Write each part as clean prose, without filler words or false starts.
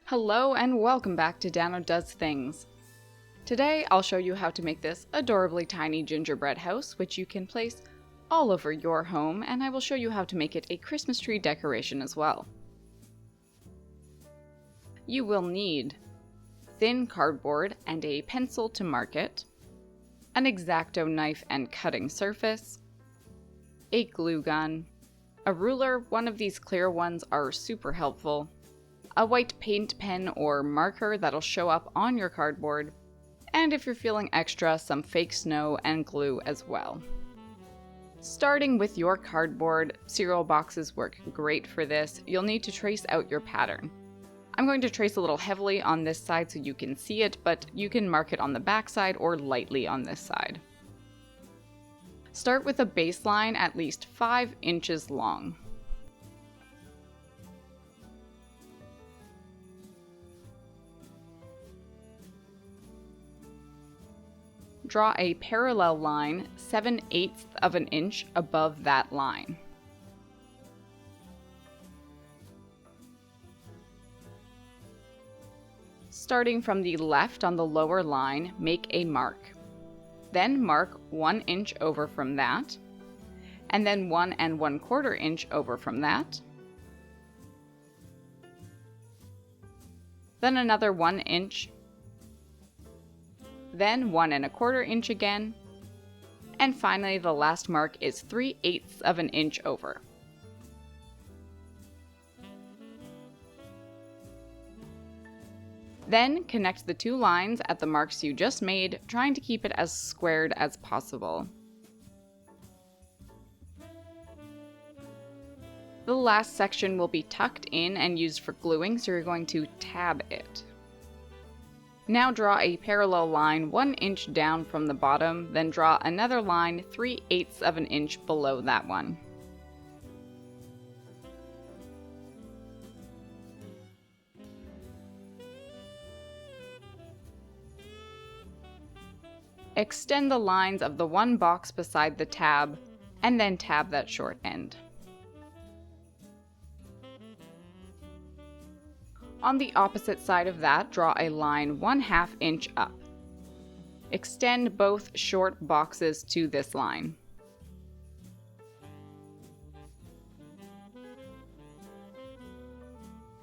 Hello and welcome back to Dano Does Things. Today I'll show you how to make this adorably tiny gingerbread house, which you can place all over your home, and I will show you how to make it a Christmas tree decoration as well. You will need thin cardboard and a pencil to mark it, an X-Acto knife and cutting surface, a glue gun, a ruler. One of these clear ones are super helpful, a white paint pen or marker that'll show up on your cardboard, and if you're feeling extra, some fake snow and glue as well. Starting with your cardboard, cereal boxes work great for this. You'll need to trace out your pattern. I'm going to trace a little heavily on this side so you can see it, but you can mark it on the back side or lightly on this side. Start with a baseline at least 5 inches long. Draw a parallel line 7/8 of an inch above that line. Starting from the left on the lower line, make a mark. Then mark 1 inch over from that, and then 1 1/4 inch over from that. Then another 1 inch, then 1 1/4 inch again, and finally the last mark is 3/8 of an inch over. Then connect the two lines at the marks you just made, trying to keep it as squared as possible. The last section will be tucked in and used for gluing, so you're going to tab it. Now draw a parallel line 1 inch down from the bottom, then draw another line 3/8 of an inch below that one. Extend the lines of the one box beside the tab, and then tab that short end. On the opposite side of that, draw a line 1/2 inch up. Extend both short boxes to this line.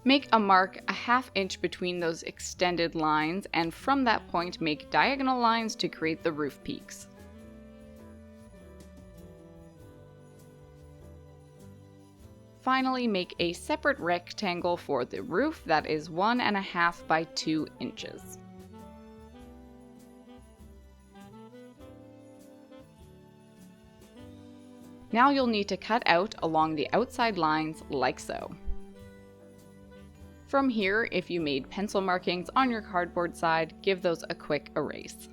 Make a mark 1/2 inch between those extended lines, and from that point make diagonal lines to create the roof peaks. Finally, make a separate rectangle for the roof that is 1.5 by 2 inches. Now you'll need to cut out along the outside lines like so. From here, if you made pencil markings on your cardboard side, give those a quick erase.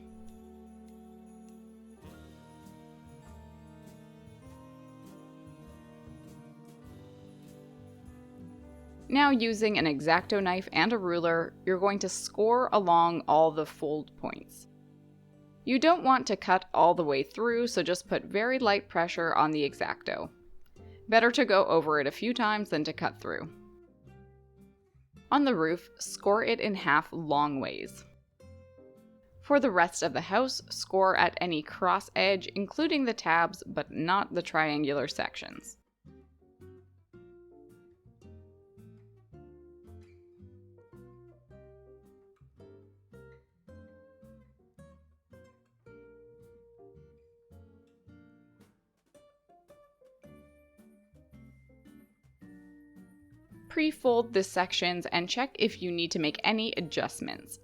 Now, using an X-Acto knife and a ruler, you're going to score along all the fold points. You don't want to cut all the way through, so just put very light pressure on the X-Acto. Better to go over it a few times than to cut through. On the roof, score it in half long ways. For the rest of the house, score at any cross edge, including the tabs, but not the triangular sections. Pre-fold the sections and check if you need to make any adjustments.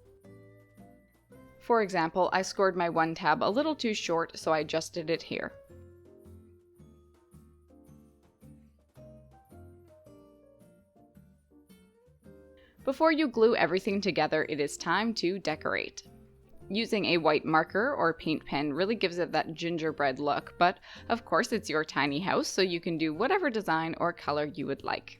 For example, I scored my one tab a little too short, so I adjusted it here. Before you glue everything together, it is time to decorate. Using a white marker or paint pen really gives it that gingerbread look, but of course it's your tiny house, so you can do whatever design or color you would like.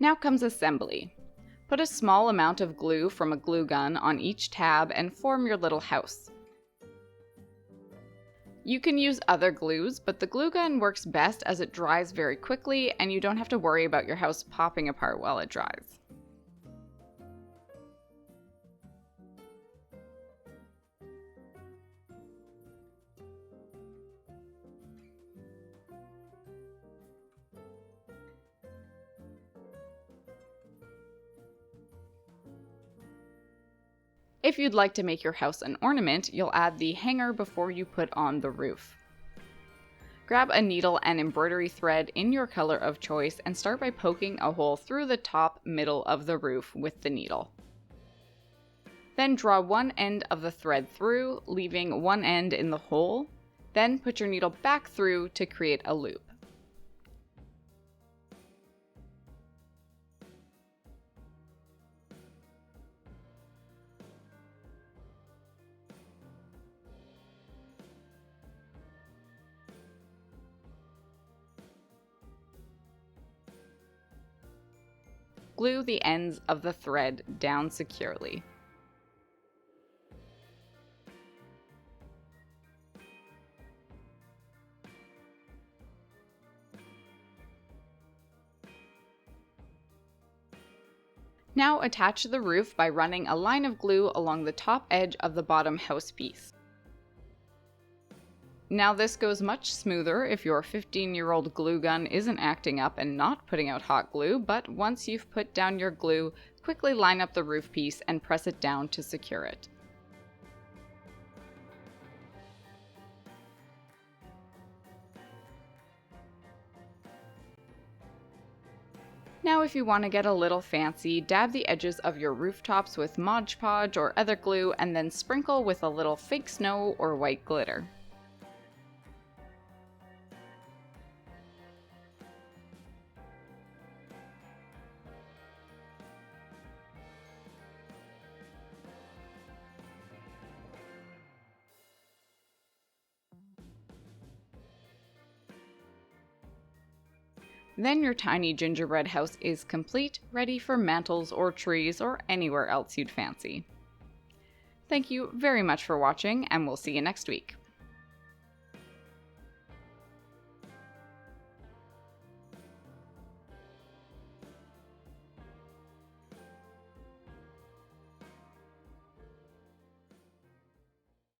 Now comes assembly. Put a small amount of glue from a glue gun on each tab and form your little house. You can use other glues, but the glue gun works best as it dries very quickly and you don't have to worry about your house popping apart while it dries. If you'd like to make your house an ornament, you'll add the hanger before you put on the roof. Grab a needle and embroidery thread in your color of choice and start by poking a hole through the top middle of the roof with the needle. Then draw one end of the thread through, leaving one end in the hole. Then put your needle back through to create a loop. Glue the ends of the thread down securely. Now attach the roof by running a line of glue along the top edge of the bottom house piece. Now this goes much smoother if your 15-year-old glue gun isn't acting up and not putting out hot glue, but once you've put down your glue, quickly line up the roof piece and press it down to secure it. Now if you want to get a little fancy, dab the edges of your rooftops with Mod Podge or other glue and then sprinkle with a little fake snow or white glitter. Then your tiny gingerbread house is complete, ready for mantles or trees or anywhere else you'd fancy. Thank you very much for watching, and we'll see you next week.